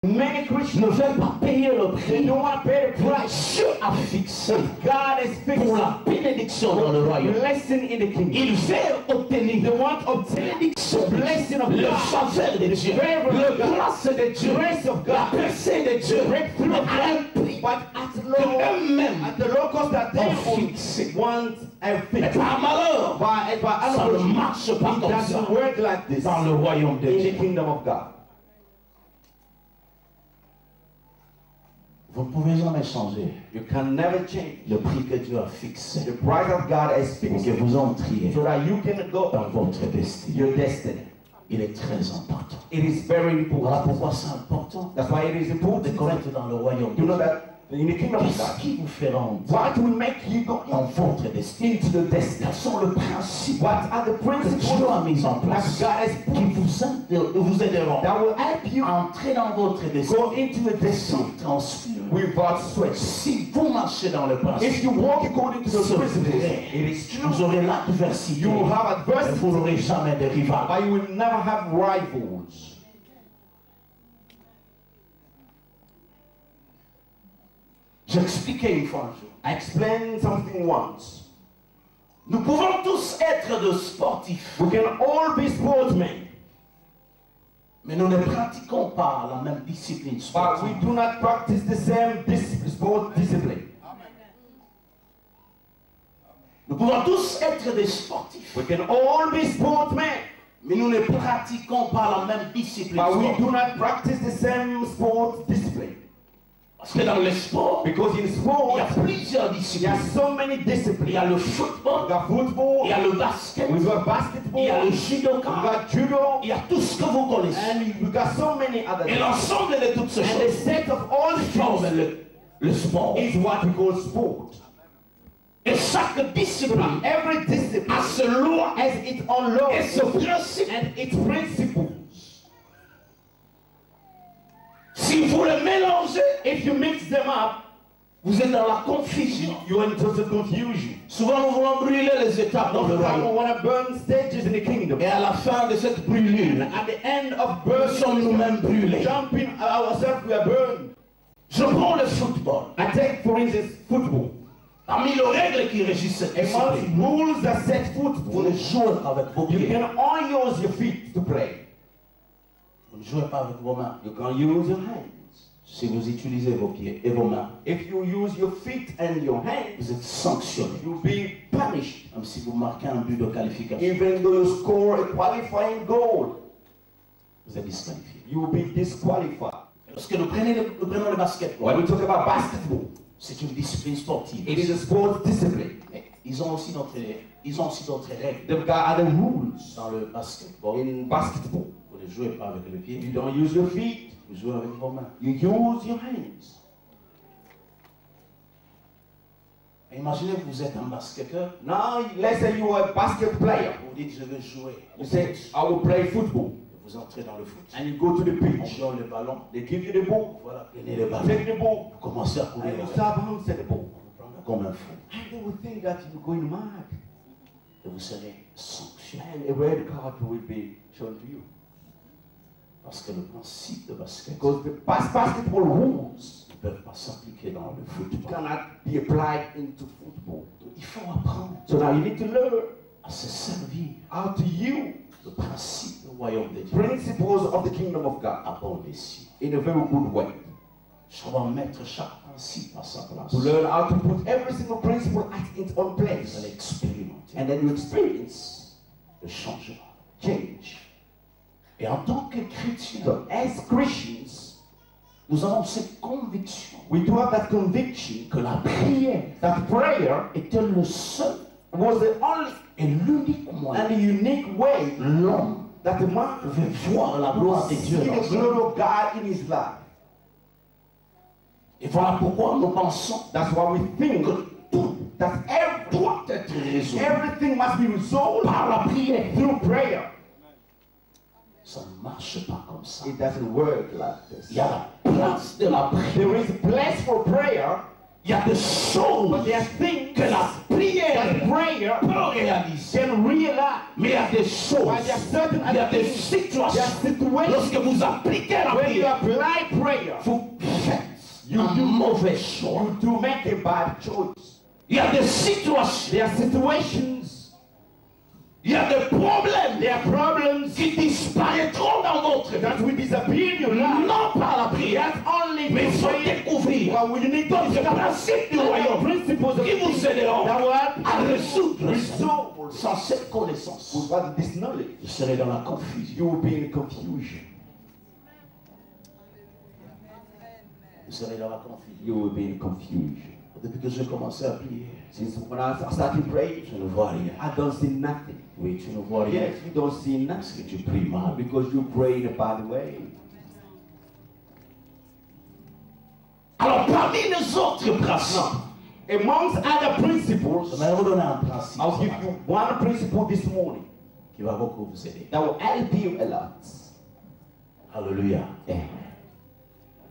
Many Christians ne veulent pas payer le prix. don't want to pay the price. Dieu a fixé God has fixed pour la bénédiction dans le royaume. blessing in the kingdom. Ils veulent obtenir They want to obtain bénédiction, blessing of le God, faveur de Dieu, le grâce de Dieu, grace of la God, percée de Dieu, breakthrough mais of à un God, prix but eux-mêmes at the low cost that they ont own, fixé. want a Mais fix. par malheur, But ça ne marche pas it comme ça doesn't work like this dans le royaume de in Dieu. the kingdom of God. Vous ne pouvez jamais changer You can never change le prix que Dieu a fixé the price of God has pour fixed que vous entriez so that you can go dans votre destinée. your destiny. Il est très important. It is very Voilà important. pourquoi c'est important That's why it is de important connaître dans le royaume de to know Dieu. that in the kingdom of Qu'est-ce God, qui vous fait rentrer what will make you go dans votre destinée? into the destiny? Quels sont les principes What are the que Dieu principles a mis en that place God has qui vous aideront that will help you à entrer dans votre go destinée into a destiny sans transpirer? without sweat? Si vous marchez dans le principe, If you walk according to the c'est principles, vrai. it is true. Vous aurez l'adversité, You will have mais adversity, vous n'aurez jamais de rival. but you will never have rivals. J'expliquais une fois un jour. I explained something once. Nous pouvons tous être de sportifs, We can all be sportsmen, mais nous ne pratiquons pas la même discipline but sportive. we do not practice the same sport discipline. Nous pouvons tous être des sportifs, We can all be sportsmen, mais nous ne pratiquons pas la même discipline but we sportive. do not practice the same sport discipline. Parce que dans le sport, Because in il sport, y a plusieurs there disciplines. are so many Il y disciplines. a le We football, got football, il y a le basket, we got il basketball, y a le we judoka, got judo, il y a tout ce que vous connaissez. and we got so many other Et things. l'ensemble de toutes ces And the choses set of all the forme things le sport. is what we call sport. Et chaque discipline Every discipline a ses lois has its own laws et ses principes. and its principles. Si vous les mélangez, If you mix them up, vous êtes dans la confusion. you're in total confusion. Souvent, nous voulons brûler les étapes dans le Sometimes we royaume. want to burn stages in the kingdom. Et à la fin de cette brûlure, At the end of nous sommes burning, nous-mêmes brûlés. jumping ourselves, we are burned. Je prends le football. I take, for instance, football. Parmi les règles qui régissent cette Amongst discipline, rules that set vous football, ne jouez pas avec vos you pieds. can only use your feet to play. Vous ne jouez pas avec vos mains. You can use your hands. Si vous utilisez vos pieds et vos mains, If you use your feet and your hands, vous êtes sanctionné. you'll be punished. Comme si vous marquez un but de qualification. Even though you score a qualifying goal, Vous êtes disqualifié. you will be disqualified. Lorsque nous prenons le basketball, When we talk about basketball, c'est une discipline sportive. it is a sport discipline. Mais ils ont aussi d'autres règles. They've got other rules. Dans le basketball, In basketball, vous ne jouez pas avec le pied, you don't use your feet, vous jouez avec vos mains. you use your hands. Et imaginez que vous êtes un basketteur, Now, let's say you are a basket player. vous dites je veux jouer. You say, I will play football. Vous entrez dans le foot. And you go to the On pitch. donne le ballon, They give you the ball. voilà, prenez le ballon. Take the ball. Vous commencez à courir And you avec. start bouncing the ball. Vous prendrez comme un fou. And they will think that you're going mad. Et vous serez sanctionné. And a red card will be shown to you. Parce que le principe de basket Because the basketball rules ne peuvent pas s'appliquer dans le football. cannot be applied into football. Il faut apprendre So now you need to learn à se servir how to use le principe du royaume de Dieu principles of the kingdom of God à bon escient. in a very good way. Je dois mettre chaque principe à sa place. To learn how to put every single principle at its own Vous place. allez expérimenter And then you experience le changement. change. Et en tant que chrétien, So as Christians, nous avons cette conviction we do have that conviction que la prière that prayer était le seul was the only et l'unique moyen and the unique way l'homme that the man pouvait voir la gloire de Dieu see dans the sa vie. glory of God in his life. Et voilà pourquoi nous pensons That's why we think que tout that doit être résolu everything must be resolved par la prière. through prayer. Ça ne marche pas comme ça. It doesn't work like this. Il y a la place de la prière. There is a place for prayer, Il y a des choses but there are things que la prière that prayer peut réaliser. can realize. Mais il y a des choses, But there are certain il y a other des things, situations. there are situations, Lorsque vous appliquez la when you prière, apply prayer, vous faites You un do- mauvais choix. you do make a bad choice. Il y a des situations, There are situations, il y a des problèmes there are problems qui disparaîtront dans votre vie. that will disappear in your life. Non par la prière, That's only mais il faut prayer. découvrir But you need to d'autres discover principes du other royaume principles of qui vous things aideront that will à résoudre resolve sans cette connaissance. without this knowledge. Vous serez dans la confusion. You will be in confusion. Vous serez dans la confusion. You will be in confusion. Depuis que j'ai commencé à prier, Since when I started praying, je ne vois rien. I don't see nothing. Oui, tu ne vois rien. Yes, you don't see Parce que nothing tu pries mal. because you pray in a bad way. Alors, parmi les autres principes, Amongst other principles, je vais vous donner un principe I'll give you one principle this morning qui va beaucoup vous aider. that will help you a lot. Alléluia. Amen.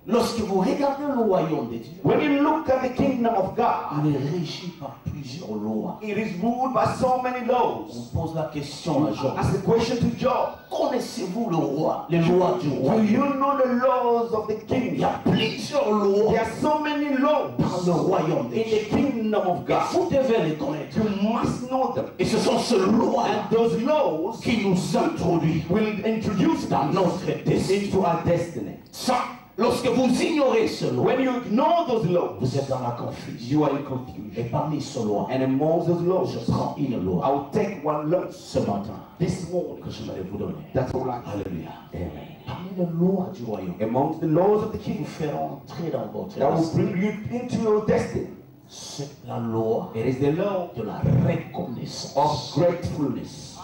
Lorsque vous regardez le royaume de Dieu, When you look at the kingdom of God, il est régi par plusieurs lois. it is ruled by so many laws. On pose la question à Job. As a question to Job, Connaissez-vous le roi, les lois du do roi? you know the laws of the Il y kingdom? a plusieurs lois There are so many laws dans le royaume de in Dieu. the kingdom of Et God. vous devez les connaître. You must know them. Et ce sont ces lois And those laws qui nous introduisent will introduce dans us notre destin. into our destiny. Ça, lorsque vous ignorez ce loi, When you ignore those laws, vous êtes dans la confusion. you are in Et confusion. parmi ces lois, And among those je laws, prends une I loi will take one law ce matin this morning. que je vais vous donner. That's all I Alléluia. Amen. Parmi les lois du royaume, Amongst the laws of the qui vous kingdom feront entrer dans votre that will destin, bring you into your destiny, c'est la loi it is the law de la reconnaissance. of gratefulness.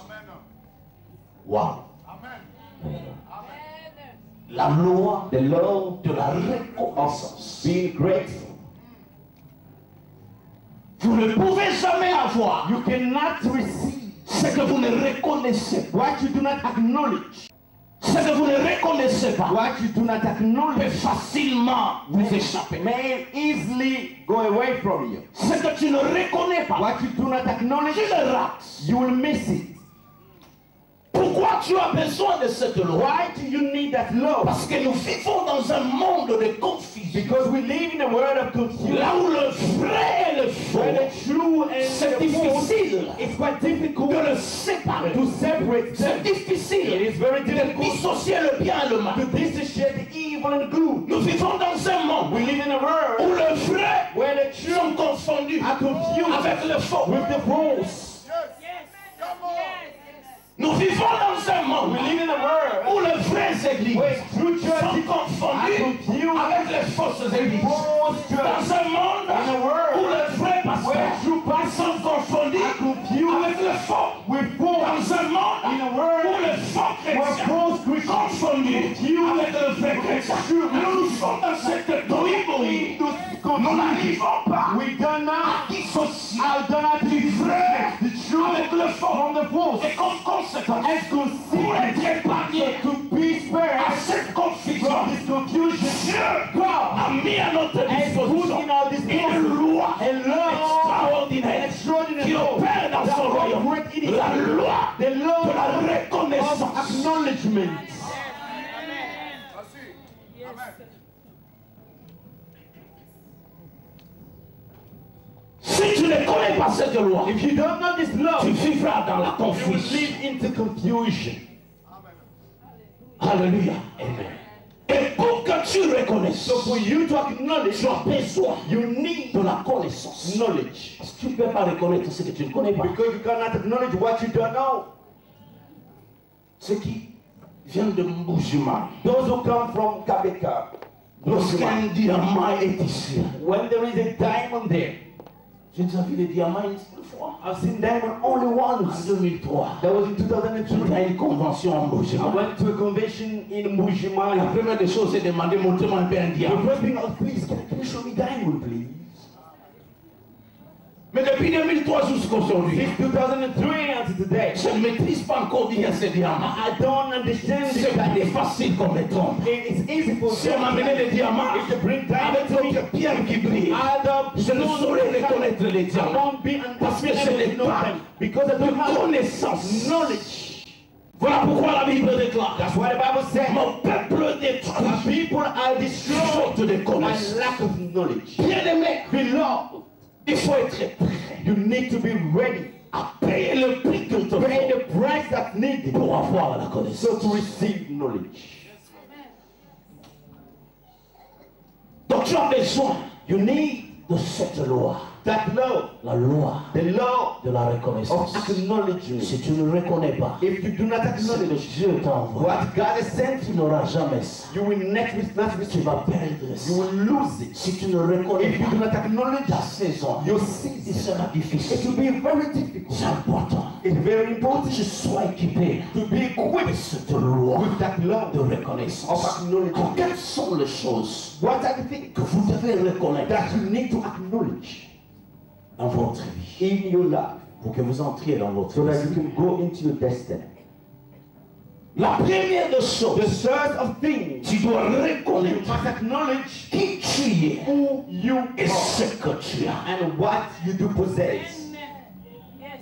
Wow. La loi The law de la of reconnaissance. being grateful. Vous ne pouvez jamais avoir You cannot receive ce que vous ne reconnaissez pas. what you do not acknowledge. Ce que vous ne reconnaissez pas What you do not peut acknowledge facilement vous échapper. may easily go away from you. Ce que tu ne reconnais pas, What you do not acknowledge, tu le rates. you will miss it. Pourquoi tu as besoin de cette loi? Why do you need that law? Parce que nous vivons dans un monde de confusion. Because we live in a world of confusion. Là où le vrai et le faux, Where the true and c'est the false, difficile it's quite difficult de le séparer. to separate C'est them. difficile It is very de difficult dissocier le bien et le mal. to dissociate the evil and good. Nous vivons dans un monde We live in a où world le vrai where the true sont confondus are confused avec le faux. with the false. Nous vivons dans un monde We live in a world où les vraies églises where true sont churches are confondues confused avec les fausses églises. false churches. Dans un monde In a world où les vrais where pasteurs true pastors sont confondus are confused avec les faux. with false. Dans un monde In a world où les faux where chrétiens false Christians confondus avec les vrais chrétiens. Nous sommes dans cette bribouille. Nous n'arrivons pas we do à not dissocier du vrai the true avec le faux. from the false. Et comme conséquence, And pour être consider épargné to be à spared cette confusion, from this confusion. Dieu God a mis à notre has put disposition in our une disposal loi a law, extraordinaire extraordinary qui law opère dans that son royaume. operates in his La kingdom. loi The law de la of reconnaissance. acknowledgement. Si tu ne connais pas cette loi, If you don't know this law, tu vivras dans la you will confusion. live into confusion. Alléluia. Et pour que tu reconnaisses, So for you to acknowledge, tu as besoin you need de la connaissance. knowledge. Parce que tu ne peux pas reconnaître ce que tu ne connais pas. Because you cannot acknowledge what you don't know. Ceux qui viennent de Mboujima, Those who come from Kabeka, lorsqu'un diamant est ici, when there is a diamond there, j'ai déjà vu des diamants une seule fois. I've seen diamond only En once. 2003, That was in j'étais 2003. à une convention en I Mboujima. went to a convention in La Mujimaya. première des choses, c'est de demander montrez-moi un peu un The diamant. first thing I was, please, can you show me diamond, please? Mais depuis 2003 jusqu'à aujourd'hui, Since 2003 until today, je ne maîtrise pas encore bien ces diamants. I don't understand this C'est diamond. facile qu'on me trompe. It's easy for Si on m'amenait des diamants if you bring avec diamond to me, d'autres pierres qui brillent, either je ne saurais reconnaître les I diamants. won't be Parce que able je n'ai to know pas them because I de don't have connaissance knowledge Voilà pourquoi la Bible déclare. That's why the Bible says, Mon peuple détruit. my people are destroyed Faute de by connaissance. lack of knowledge. Bien-aimé, Beloved, il faut être prêt you need to be ready à payer le prix qu'il te to pay faut the price that's needed pour avoir la so connaissance. to receive knowledge. Donc tu as besoin You need de cette loi, that law, la loi the law de la of reconnaissance. acknowledgement. Si tu ne reconnais pas If you do not ce que acknowledge Dieu t'a envoyé, what God has sent tu you, n'auras jamais ça. you will not Tu receive vas it. perdre You ça. will lose it. Si tu ne reconnais If you do pas not acknowledge ta saison, your il season, sera it will difficile. be very difficult. C'est important It's very que important tu sois équipé to be de equipped cette loi with that law de of reconnaissance. acknowledgement. Alors, quelles sont les choses What are the things que vous devez reconnaître that you need to acknowledge dans votre vie in your life pour que vous entriez dans votre so that you vie? can go into your destiny? La première des The choses, source of things tu dois you reconnaître must acknowledge qui tu es who you et are ce que tu as. and what you do possess. Yes.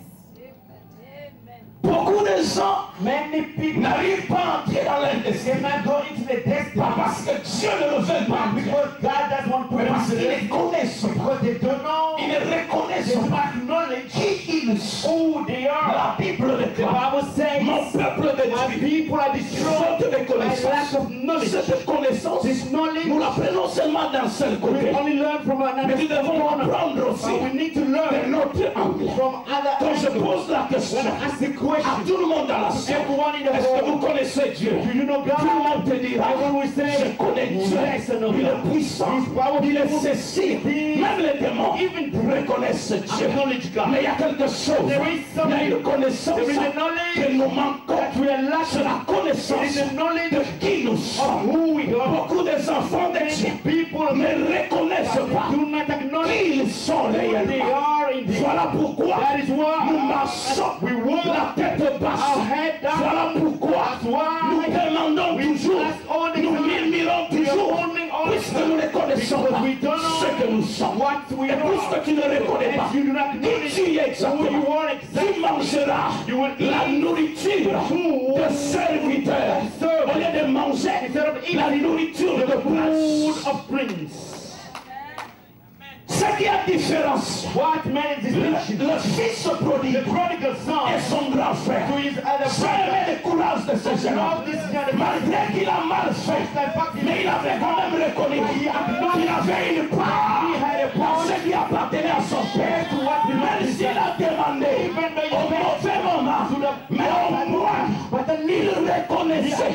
Amen. Beaucoup de gens Many people n'arrivent pas à entrer dans leur destin. cannot go into the destiny Pas parce que Dieu ne le veut pas, because God doesn't want to mais parce put qu'ils it ne connaissent pas. because they don't know, Ils ne they reconnaissent don't pas acknowledge qui ils sont. who they are. La Bible The déclare, Bible says, mon peuple my détruit. people are destroyed Faute de by lack connaissance. of knowledge. Cette connaissance, This knowledge nous l'apprenons seulement d'un seul we côté. only learn from Mais another nous devons corner, apprendre aussi but we need to de learn notre angle. from other Quand je angles. pose la question When I ask the à question, tout le monde dans la salle, everyone in the est-ce que vous world, connaissez Dieu? do you know Tout le God? monde te dira, Everyone will say, je connais Dieu. yes, I know Il est God. puissant, He's powerful. il est ceci. Même les démons Even reconnaissent Dieu. acknowledge God. Mais il y a quelque chose, There is il y a something, une connaissance there is a knowledge que nous manquons. that we are C'est lacking. la connaissance It is the knowledge de qui nous of sommes. who we are. Beaucoup des enfants de Dieu Many people ne reconnaissent that pas they do not acknowledge qui ils sont who they réellement. are in the Voilà pourquoi That is why nous marchons we walk la tête basse. our head down. Voilà pourquoi That's why nous demandons we toujours, ask all the nous time. murmurons We are toujours, mourning all the puisque time nous ne connaissons because pas we don't know ce que nous sommes. what we Et are. puisque tu ne reconnais pas If you do not qui acknowledge tu es who you exactement, are exactly, tu mangeras you will la eat nourriture de serviteur au lieu de manger instead of la eating nourriture de the prince. food of prince. Ce qui est différence, What made this distinction? le fils The prodigue prodigal et son son grand frère. to his other J'ai brother. aimé le courage de ce jeune homme. Love this young man. Malgré qu'il a mal fait, mais il avait quand même reconnu qu'il avait une part dans ce qui appartenait à son père. Même s'il a demandé au mauvais moment, mais au moins il reconnaissait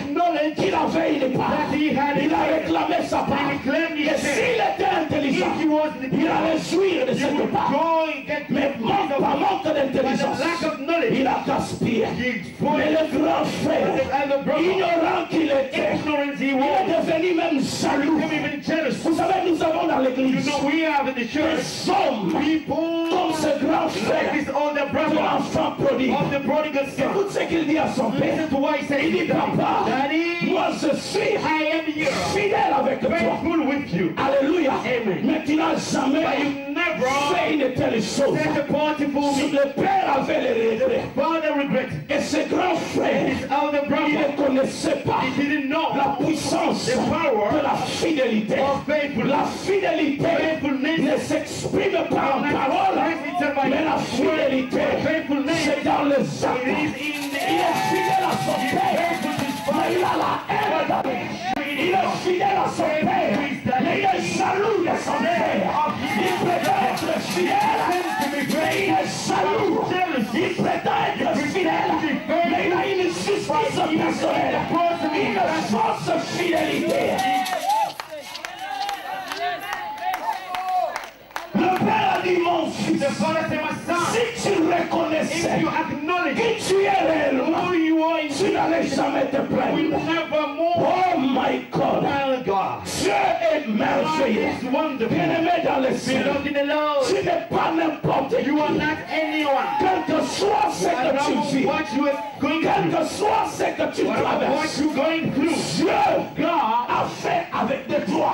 qu'il avait une part. Il a réclamé sa part. Et s'il était intelligent, il allait jouir de cette part. Mais par manque d'intelligence, il a gaspillé. Mais le grand frère, ignorant qu'il était, il est devenu même jaloux. Vous savez, nous avons dans l'église des hommes comme ce grand frère de l'enfant prodigue. Écoute ce qu'il dit à son père. Il dit, papa, moi je suis fidèle avec toi. Alléluia. Mais tu n'as jamais fait une telle chose. Le père avait les regrets. Et ce grand frère, il ne connaissait pas la puissance de la fidélité. La fidélité ne s'exprime pas en parole, mais la fidélité, c'est dans les actes. Il est fidèle à son père, mais il a la haine d'Amérique. Il est fidèle à son père, mais il est jaloux de son père. Il prétend être fidèle, mais il est jaloux. Il prétend être fidèle, mais il a une justice personnelle, une fausse fidélité. Le père a dit, mon fils, si tu reconnaissais qui tu es réellement, tu n'allais jamais te plaindre. Oh my God, Dieu est merveilleux. Bien-aimé dans le ciel, tu n'es pas n'importe qui. Quel que soit ce que tu vis, quel que soit ce que tu traverses, Dieu a fait avec de toi